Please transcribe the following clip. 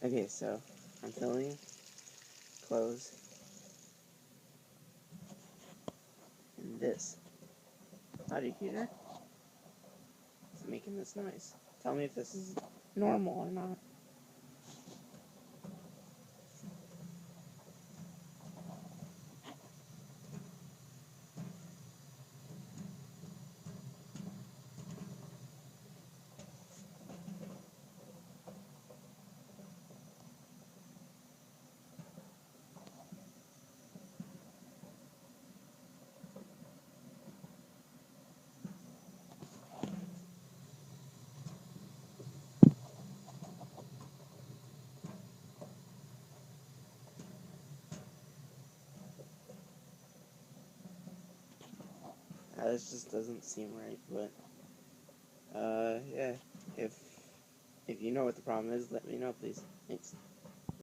Okay, so I'm filling clothes in this audio heater. It's making this noise. Tell me if this is normal or not. This just doesn't seem right, but yeah. If you know what the problem is, let me know, please. Thanks.